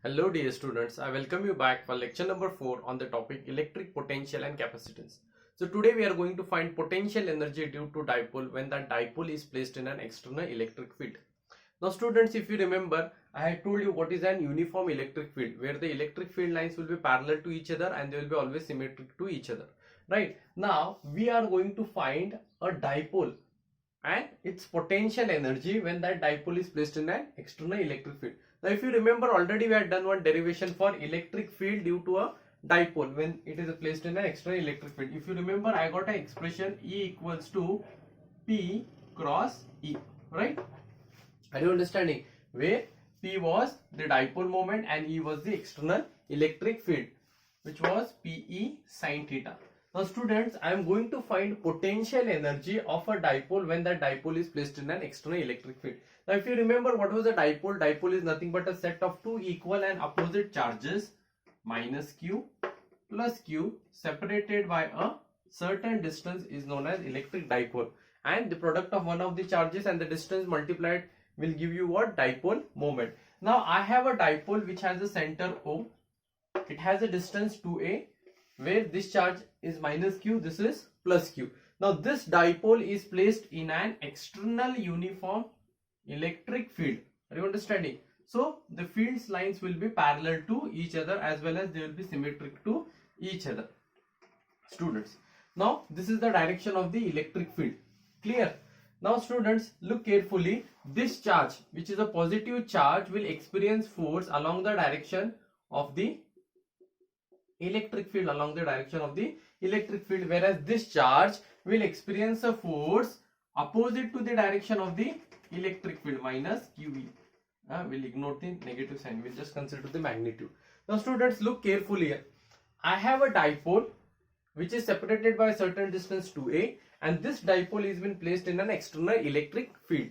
Hello dear students, I welcome you back for lecture number 4 on the topic electric potential and capacitance. So today we are going to find potential energy due to dipole when that dipole is placed in an external electric field. Now students, if you remember, I had told you what is an uniform electric field where the electric field lines will be parallel to each other and they will be always symmetric to each other. Right? Now we are going to find a dipole and its potential energy when that dipole is placed in an external electric field. Now if you remember, already we had done one derivation for electric field due to a dipole when it is placed in an external electric field. If you remember, I got an expression E equals to P cross E, right? Are you understanding? Where P was the dipole moment and E was the external electric field, which was PE sin theta. Now students, I am going to find potential energy of a dipole when that dipole is placed in an external electric field. Now if you remember, what was a dipole? Dipole is nothing but a set of two equal and opposite charges minus Q plus Q separated by a certain distance is known as electric dipole, and the product of one of the charges and the distance multiplied will give you what? Dipole moment. Now I have a dipole which has a center O. It has a distance 2a where this charge is minus Q, this is plus Q. Now this dipole is placed in an external uniform electric field. Are you understanding? So the field's lines will be parallel to each other as well as they will be symmetric to each other. Students, now this is the direction of the electric field. Clear? Now students, look carefully. This charge, which is a positive charge, will experience force along the direction of the electric field, whereas this charge will experience a force opposite to the direction of the electric field, minus QE. We'll ignore the negative sign, we'll just consider the magnitude. Now students, look carefully here. I have a dipole which is separated by a certain distance 2a, and this dipole is been placed in an external electric field.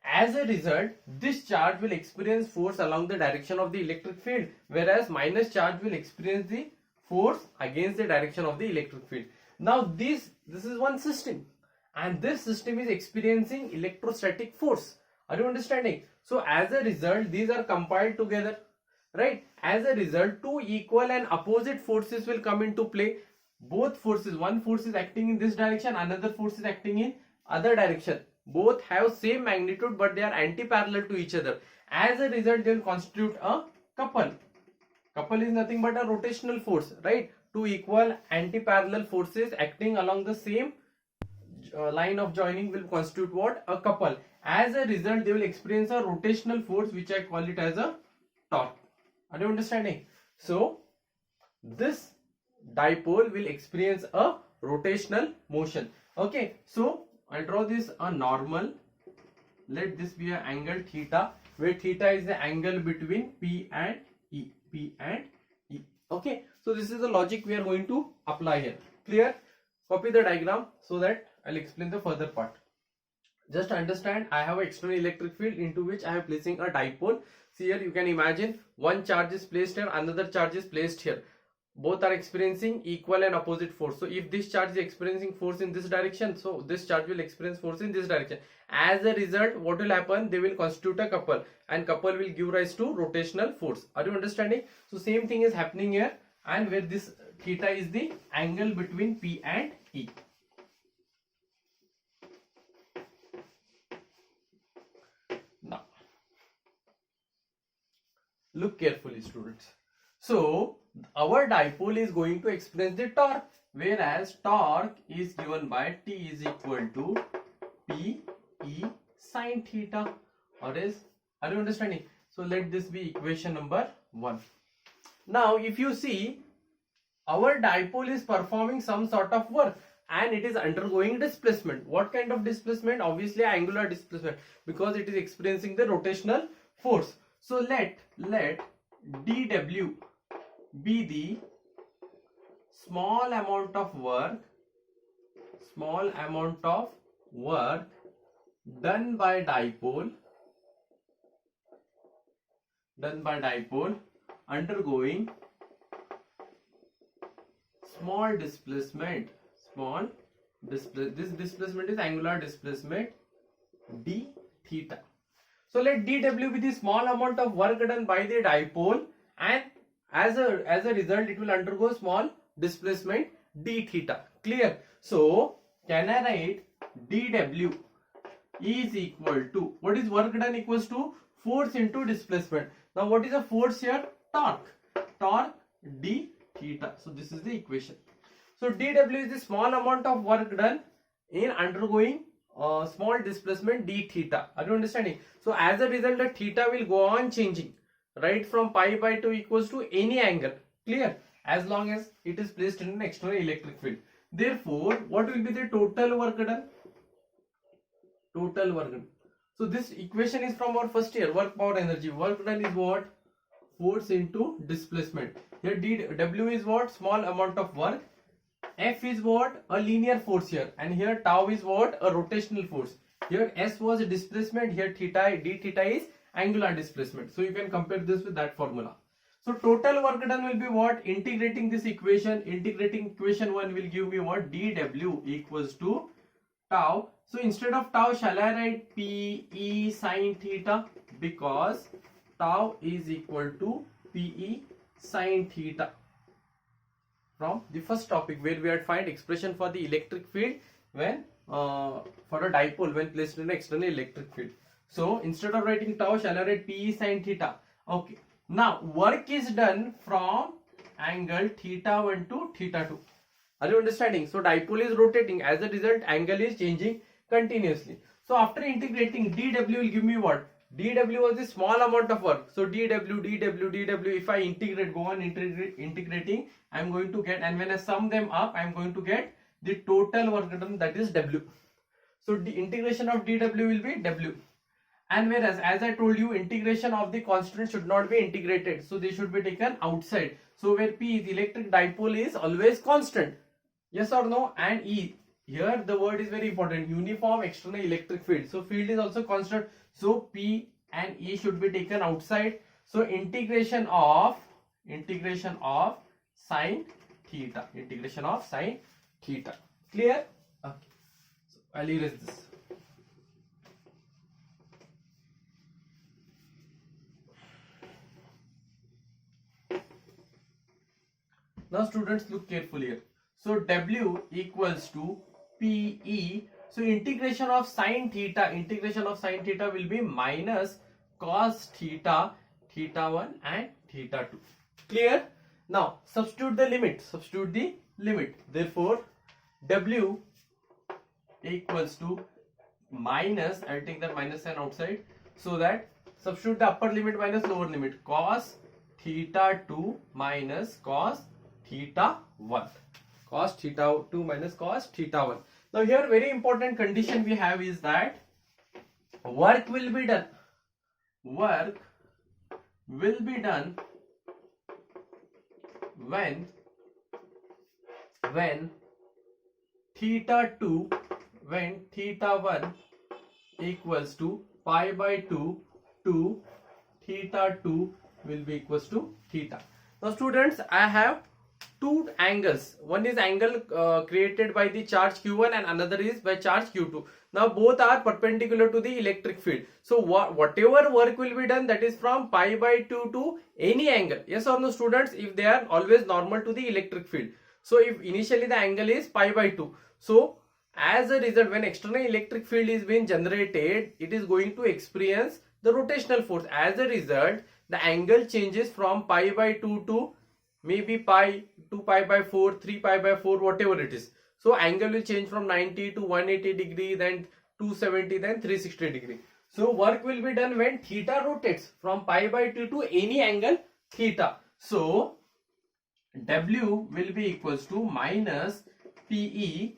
As a result, this charge will experience force along the direction of the electric field, whereas minus charge will experience the force against the direction of the electric field. Now this is one system, and this system is experiencing electrostatic force. Are you understanding? So as a result, these are compiled together, right? As a result, two equal and opposite forces will come into play. Both forces, one force is acting in this direction, another force is acting in other direction. Both have same magnitude but they are anti-parallel to each other. As a result, they will constitute a couple. Couple is nothing but a rotational force, right? Two equal anti-parallel forces acting along the same line of joining will constitute what? A couple. As a result, they will experience a rotational force which I call it as a torque. Are you understanding? So this dipole will experience a rotational motion. Okay, so I'll draw this a normal. Let this be an angle theta, where theta is the angle between P and E. Okay, so this is the logic we are going to apply here. Clear? Copy the diagram so that I'll explain the further part. Just understand, I have an external electric field into which I am placing a dipole. See here, you can imagine one charge is placed here, another charge is placed here. Both are experiencing equal and opposite force. So if this charge is experiencing force in this direction, so this charge will experience force in this direction. As a result, what will happen? They will constitute a couple, and couple will give rise to rotational force. Are you understanding? So same thing is happening here, and where this theta is the angle between P and E. Now look carefully, students. So our dipole is going to experience the torque, whereas torque is given by T is equal to P E sin theta. Are you understanding? So let this be equation number 1. Now if you see, our dipole is performing some sort of work and it is undergoing displacement. What kind of displacement? Obviously angular displacement, because it is experiencing the rotational force. So let dW be the small amount of work done by dipole undergoing small displacement. This displacement is angular displacement d theta. So let dW be the small amount of work done by the dipole and as a result it will undergo small displacement d theta. Clear? So can I write dw is equal to, what is work done equals to force into displacement. Now what is the force here? Torque d theta. So this is the equation. So dw is the small amount of work done in undergoing small displacement d theta. Are you understanding? So as a result the theta will go on changing, right, from pi by 2 equals to any angle. Clear? As long as it is placed in an external electric field. Therefore what will be the total work done? Total work done. So this equation is from our first year, work power energy. Work done is what? Force into displacement. Here dw is what? Small amount of work. F is what? A linear force here, and here tau is what? A rotational force. Here S was a displacement, here theta, d theta is angular displacement. So you can compare this with that formula. So total work done will be what? Integrating this equation, integrating equation 1 will give me what? dw equals to tau. So instead of tau, shall I write Pe sine theta? Because tau is equal to Pe sine theta. From the first topic where we had find expression for the electric field when for a dipole when placed in an external electric field. So instead of writing tau, shall I write Pe sine theta? Okay. Now work is done from angle theta 1 to theta 2. Are you understanding? So dipole is rotating. As a result, angle is changing continuously. So after integrating, dw will give me what? dw was the small amount of work. So dw, if I integrate, go on integrating, I am going to get, and when I sum them up, I am going to get the total work done, that is w. So the integration of dw will be w. And whereas, as I told you, integration of the constant should not be integrated. So they should be taken outside. So where P is electric dipole is always constant. Yes or no? And E, here the word is very important, uniform external electric field. So field is also constant. So P and E should be taken outside. So integration of sine theta. Integration of sine theta. Clear? Okay. So I'll erase this. Now students, look carefully here. So W equals to PE. So integration of sine theta will be minus cos theta, theta 1 and theta 2. Clear? Now substitute the limit. Therefore W equals to minus, I'll take that minus sign outside, so that substitute the upper limit minus lower limit, cos theta 2 minus cos theta 1. Cos theta 2 minus cos theta 1. Now here very important condition we have is that work will be done when theta 2, when theta 1 equals to pi by 2 to theta 2 will be equals to theta. Now students, I have two angles. One is angle created by the charge q1 and another is by charge q2. Now both are perpendicular to the electric field. So whatever work will be done, that is from pi by 2 to any angle. Yes or no students? If they are always normal to the electric field. So if initially the angle is pi by 2. So as a result, when external electric field is being generated, it is going to experience the rotational force. As a result, the angle changes from pi by 2 to maybe pi, 2 pi by 4, 3 pi by 4, whatever it is. So angle will change from 90 to 180 degree, then 270, then 360 degree. So work will be done when theta rotates from pi by 2 to any angle theta. So W will be equals to minus PE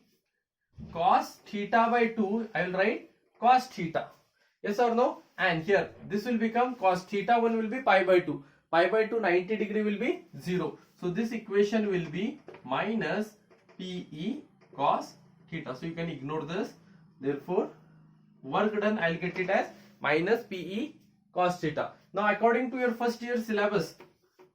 cos theta by 2. I will write cos theta. Yes or no? And here this will become cos theta 1 will be pi by 2. Pi by 2 90 degree will be 0. So this equation will be minus PE cos theta. So you can ignore this. Therefore work done, I'll get it as minus PE cos theta. Now according to your first year syllabus,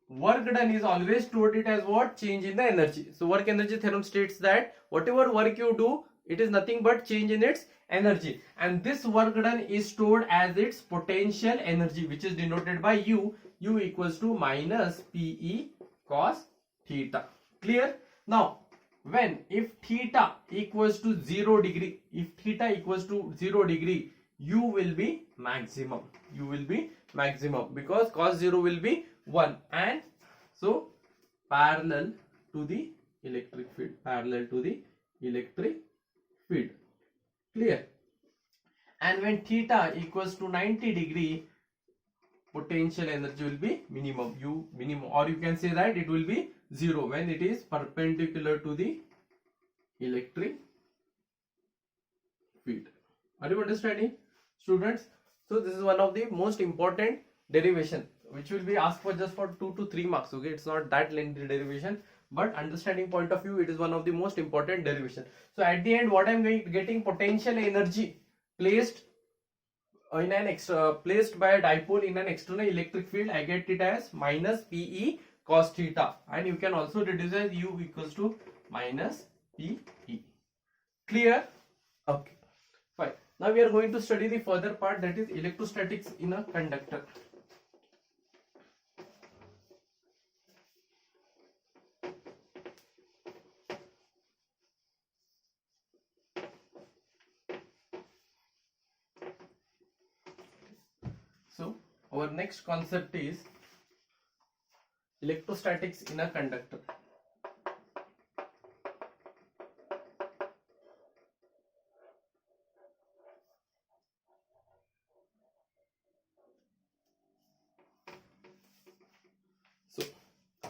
work done is always stored it as what? Change in the energy. So work energy theorem states that whatever work you do, it is nothing but change in its energy, and this work done is stored as its potential energy, which is denoted by U. u equals to minus pe cos theta. Clear? Now when if theta equals to 0 degree, if theta equals to 0 degree, u will be maximum, u will be maximum, because cos 0 will be 1, and so parallel to the electric field, parallel to the electric field. Clear? And when theta equals to 90 degree, potential energy will be minimum, u minimum, or you can say that it will be 0 when it is perpendicular to the electric field. Are you understanding, students? So this is one of the most important derivation which will be asked for just for 2 to 3 marks. Okay, it's not that lengthy derivation, but understanding point of view, it is one of the most important derivation. So at the end, what I'm getting, potential energy placed in an placed by a dipole in an external electric field, I get it as minus pe cos theta, and you can also reduce as u equals to minus pe. Clear? Okay, fine. Now we are going to study the further part, that is electrostatics in a conductor. So our next concept is electrostatics in a conductor. So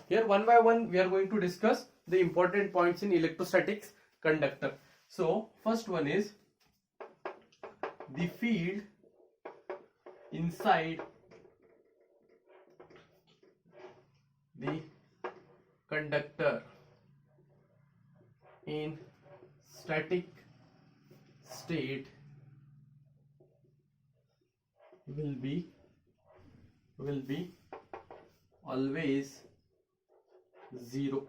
here one by one we are going to discuss the important points in electrostatics conductor. So first one is the field inside the conductor in static state will be always 0.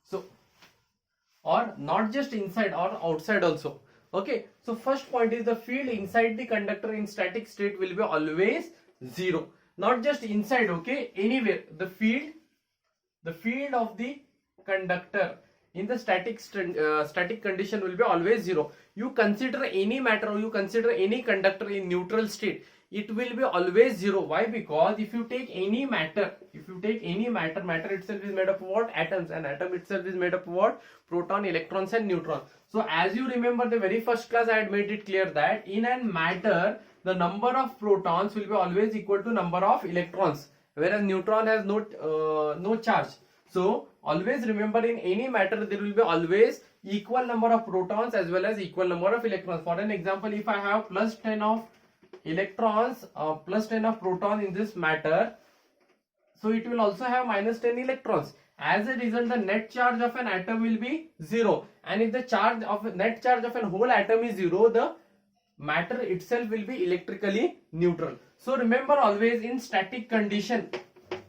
So, or not just inside or outside also. Okay, so first point is the field inside the conductor in static state will be always 0. Not just inside, okay, anywhere. The field of the conductor in the static condition will be always 0. You consider any matter, or you consider any conductor in neutral state, it will be always 0. Why? Because if you take any matter, matter itself is made up of what? Atoms, and atom itself is made up of what? Proton, electrons and neutrons. So as you remember, the very first class I had made it clear that in a matter, the number of protons will be always equal to number of electrons, whereas neutron has no charge. So always remember, in any matter there will be always equal number of protons as well as equal number of electrons. For an example, if I have plus 10 of electrons, plus 10 of protons in this matter, so it will also have minus 10 electrons. As a result, the net charge of an atom will be 0, and if the net charge of a whole atom is 0, the matter itself will be electrically neutral. So remember, always in static condition,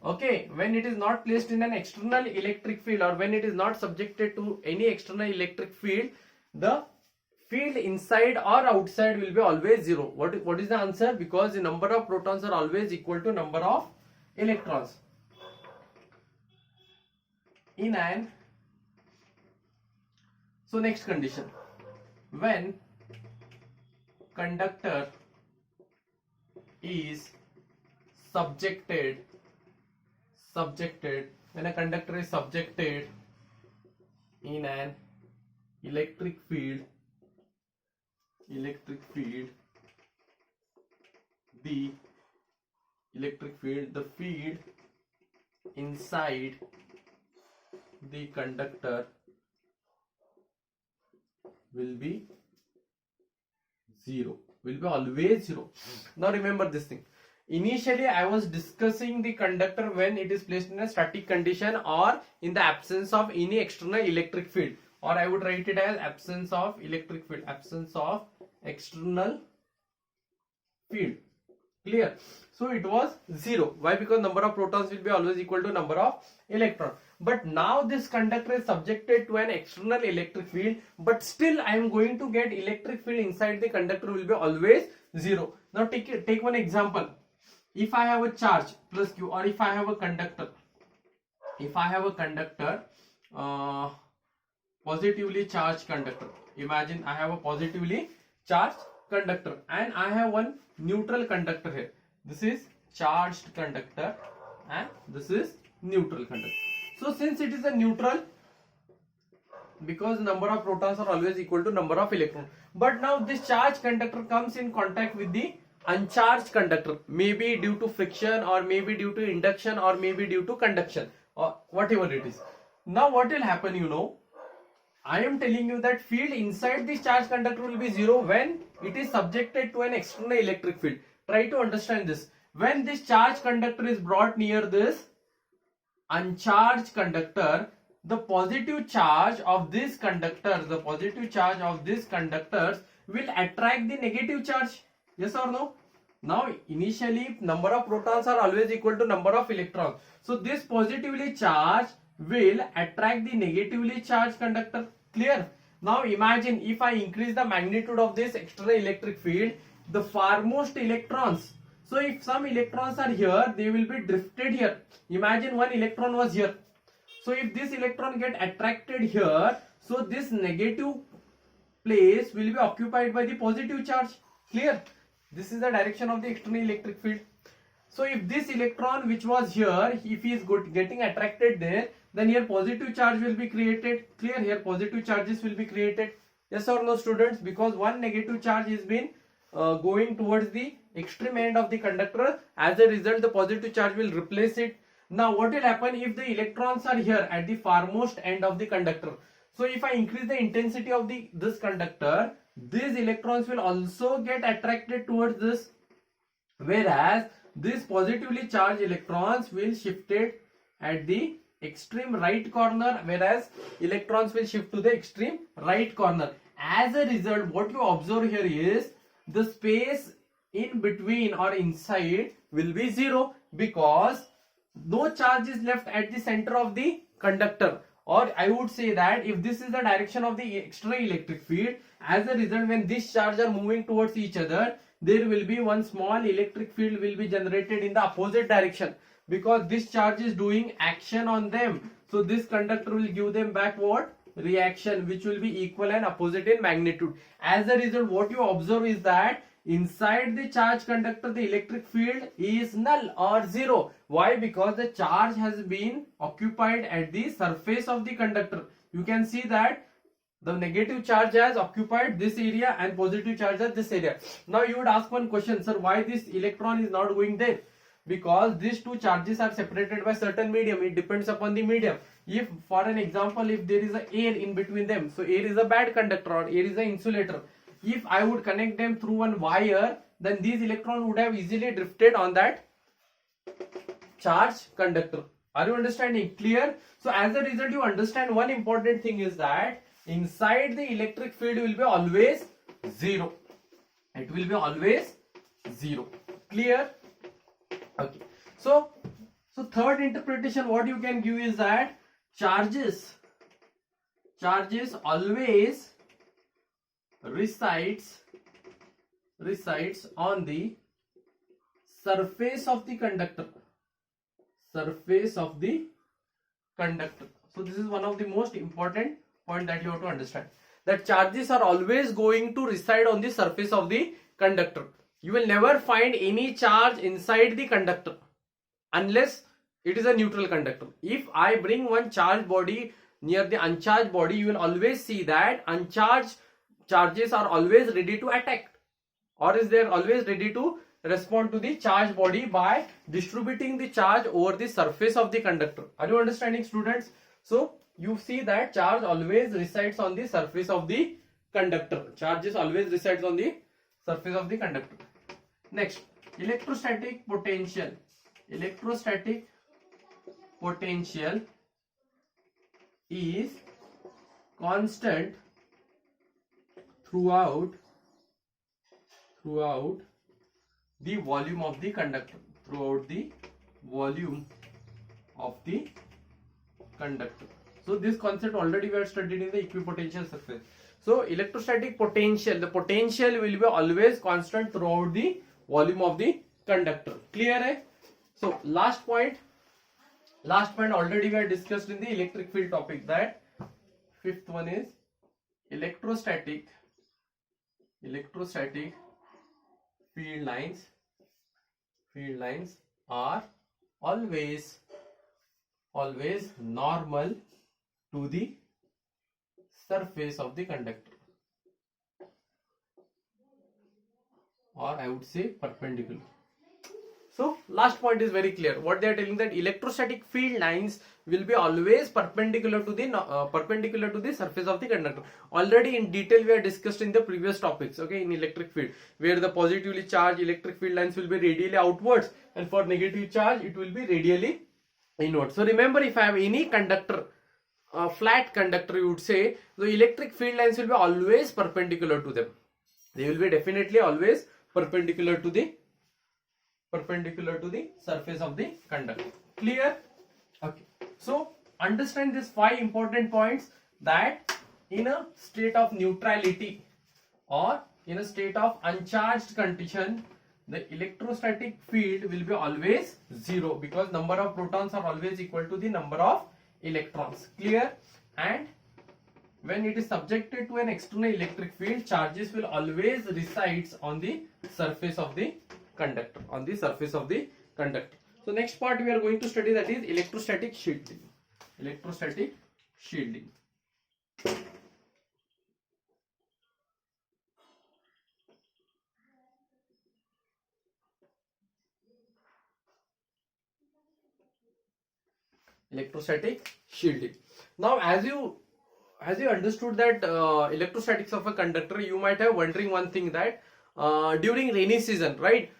okay, when it is not placed in an external electric field, or when it is not subjected to any external electric field, the field inside or outside will be always 0. What is the answer? Because the number of protons are always equal to number of electrons. So next condition, when conductor is subjected, when a conductor is subjected in an electric field, the field inside the conductor will be 0, will be always 0. Now remember this thing. Initially I was discussing the conductor when it is placed in a static condition or in the absence of any external electric field, or I would write it as absence of electric field, absence of external field. Clear? So it was 0. Why? Because number of protons will be always equal to number of electrons. But now this conductor is subjected to an external electric field, but still I am going to get electric field inside the conductor will be always 0. Now take one example. if I have a charge plus q, or if I have a conductor, positively charged conductor. Imagine I have a positively charged conductor and I have one neutral conductor here. This is charged conductor and this is neutral conductor. So since it is a neutral, because number of protons are always equal to number of electrons, but now this charged conductor comes in contact with the uncharged conductor, maybe due to friction or maybe due to induction or maybe due to conduction or whatever it is. Now what will happen, you know, I am telling you that field inside this charged conductor will be zero when it is subjected to an external electric field. Try to understand this. When this charged conductor is brought near this uncharged conductor, the positive charge of this conductor, will attract the negative charge. Yes or no? Now initially number of protons are always equal to number of electrons. So this positively charged will attract the negatively charged conductor. Clear? Now imagine if I increase the magnitude of this external electric field, the farmost electrons. So if some electrons are here, they will be drifted here. Imagine one electron was here. So if this electron get attracted here, so this negative place will be occupied by the positive charge. Clear? This is the direction of the external electric field. So if this electron which was here, if he is getting attracted there, then here positive charge will be created. Clear? Here positive charges will be created. Yes or no, students? Because one negative charge is been going towards the extreme end of the conductor. As a result, the positive charge will replace it. Now what will happen if the electrons are here at the farmost end of the conductor? So if I increase the intensity of this conductor, these electrons will also get attracted towards this, whereas these positively charged electrons will shifted at the extreme right corner, whereas electrons will shift to the extreme right corner. As a result, what you observe here is the space in between or inside will be zero, because no charge is left at the center of the conductor. Or I would say that if this is the direction of the external electric field, as a result, when these charges are moving towards each other, there will be one small electric field will be generated in the opposite direction, because this charge is doing action on them. So this conductor will give them back what? Reaction, which will be equal and opposite in magnitude. As a result, what you observe is that inside the charged conductor, the electric field is null or zero. Why? Because the charge has been occupied at the surface of the conductor. You can see that the negative charge has occupied this area and positive charge at this area. Now you would ask one question, sir, why this electron is not going there? Because these two charges are separated by certain medium. It depends upon the medium. If, for an example, if there is a air in between them, so air is a bad conductor or air is an insulator. If I would connect them through one wire, then these electrons would have easily drifted on that charged conductor. Are you understanding? Clear? So as a result, you understand one important thing is that inside the electric field will be always zero. It will be always zero. Clear? Okay. So third interpretation what you can give is that charges always resides on the surface of the conductor. Surface of the conductor. So this is one of the most important point that you have to understand, that charges are always going to reside on the surface of the conductor. You will never find any charge inside the conductor unless it is a neutral conductor. If I bring one charged body near the uncharged body, you will always see that uncharged charges are always ready to attack, or is they always ready to respond to the charged body by distributing the charge over the surface of the conductor. Are you understanding, students? So you see that charge always resides on the surface of the conductor. Charges always resides on the surface of the conductor. Next, electrostatic potential. Electrostatic potential is constant throughout the volume of the conductor. Throughout the volume of the conductor. So this concept already we have studied in the equipotential surface. So electrostatic potential, the potential will be always constant throughout the volume of the conductor. Clear hai? So last point already we have discussed in the electric field topic, that fifth one is electrostatic field lines are always normal to the surface of the conductor, or I would say perpendicular. So last point is very clear. What they are telling, that electrostatic field lines will be always perpendicular to the surface of the conductor. Already in detail we have discussed in the previous topics, okay, in electric field, where the positively charged electric field lines will be radially outwards, and for negative charge it will be radially inwards. So remember, if I have any conductor, a flat conductor, you would say the electric field lines will be always perpendicular to them. They will be definitely always perpendicular to the surface of the conductor. Clear? Okay. So understand these 5 important points, that in a state of neutrality or in a state of uncharged condition, the electrostatic field will be always 0, because number of protons are always equal to the number of electrons. Clear? And when it is subjected to an external electric field, charges will always resides on the surface of the conductor, So next part we are going to study, that is electrostatic shielding. Now as you understood that electrostatics of a conductor, you might have wondering one thing, that during rainy season, right,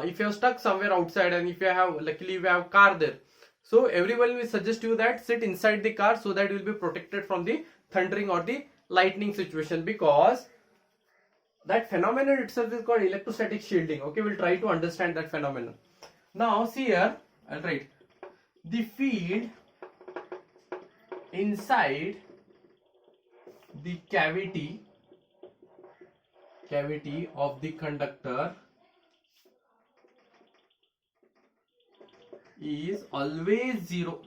if you are stuck somewhere outside, and if you have, luckily you have car there, so everyone will suggest you that sit inside the car, so that you will be protected from the thundering or the lightning situation, because that phenomenon itself is called electrostatic shielding. Okay, we'll try to understand that phenomenon. Now see here, I'll write the field inside the cavity of the conductor is always 0.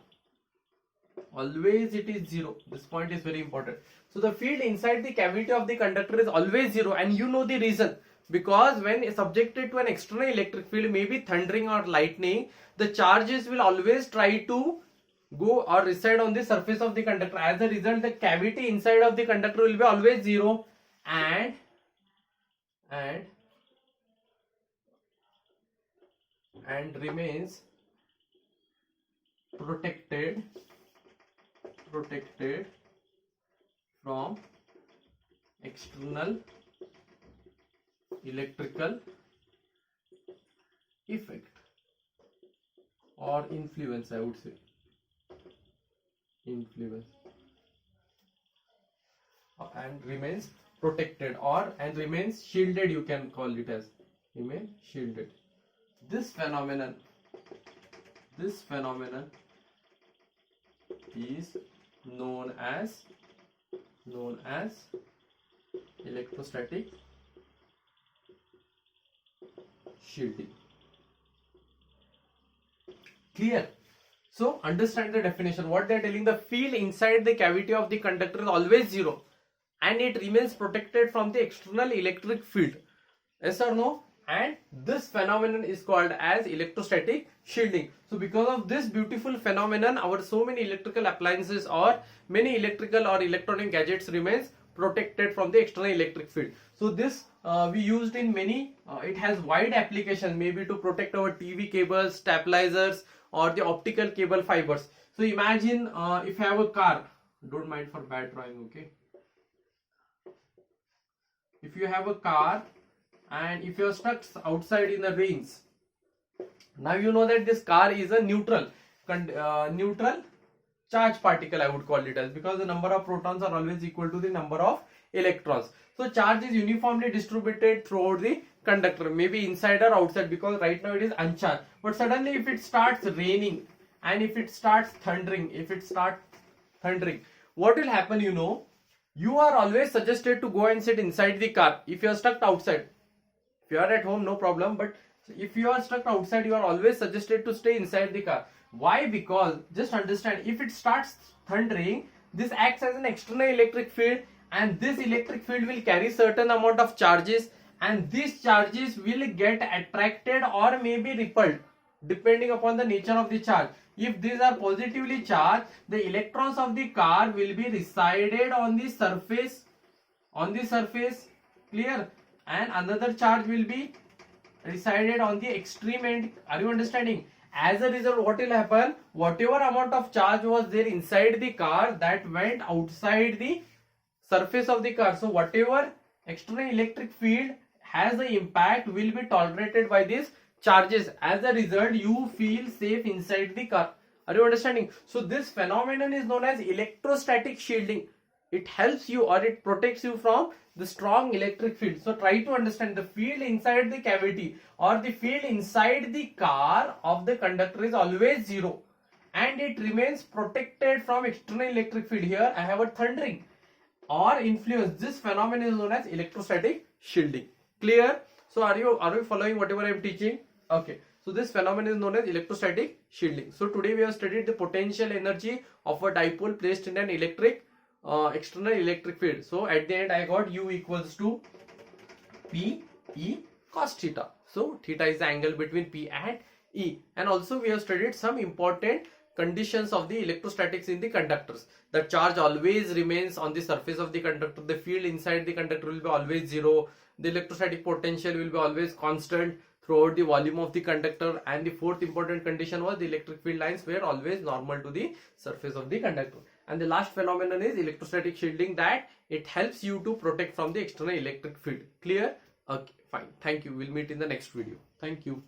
Always it is 0. This point is very important. So the field inside the cavity of the conductor is always 0, and you know the reason, because when subjected to an external electric field, maybe thundering or lightning, the charges will always try to go or reside on the surface of the conductor. As a result, the cavity inside of the conductor will be always 0, and remains protected from external electrical effect or influence, I would say influence, and remains protected, and remains shielded, you can call it as remain shielded. This phenomenon is known as electrostatic shielding. Clear? So understand the definition. What they are telling, the field inside the cavity of the conductor is always 0, and it remains protected from the external electric field. Yes or no? And this phenomenon is called as electrostatic shielding. So because of this beautiful phenomenon, our so many electrical appliances or many electrical or electronic gadgets remains protected from the external electric field. So this we used in many, it has wide application, maybe to protect our TV cables, stabilizers, or the optical cable fibers. So imagine if you have a car, don't mind for bad drawing, okay. If you have a car and if you are stuck outside in the rains, now you know that this car is a neutral charge particle, I would call it as, because the number of protons are always equal to the number of electrons. So charge is uniformly distributed throughout the conductor, maybe inside or outside, because right now it is uncharged. But suddenly if it starts raining and if it starts thundering, what will happen, you know, you are always suggested to go and sit inside the car if you are stuck outside. If you are at home, no problem, but So if you are stuck outside, you are always suggested to stay inside the car. Why? Because just understand, if it starts thundering, this acts as an external electric field, and this electric field will carry certain amount of charges, and these charges will get attracted or may be repelled depending upon the nature of the charge. If these are positively charged, the electrons of the car will be resided on the surface, clear, and another charge will be resided on the extreme end. Are you understanding? As a result, what will happen? Whatever amount of charge was there inside the car, that went outside the surface of the car. So whatever external electric field has the impact will be tolerated by these charges. As a result, you feel safe inside the car. Are you understanding? So this phenomenon is known as electrostatic shielding. It helps you, or it protects you from the strong electric field. So try to understand, the field inside the cavity or the field inside the car of the conductor is always zero, and it remains protected from external electric field. Here I have a thundering or influence. This phenomenon is known as electrostatic shielding. Clear? So are you following whatever I am teaching? Okay. So this phenomenon is known as electrostatic shielding. So today we have studied the potential energy of a dipole placed in an external electric field. So at the end I got U equals to P E cos theta. So theta is the angle between P and E. And also we have studied some important conditions of the electrostatics in the conductors. The charge always remains on the surface of the conductor. The field inside the conductor will be always zero. The electrostatic potential will be always constant throughout the volume of the conductor. And the fourth important condition was the electric field lines were always normal to the surface of the conductor. And the last phenomenon is electrostatic shielding, that it helps you to protect from the external electric field. Clear? Okay, fine. Thank you. We'll meet in the next video. Thank you.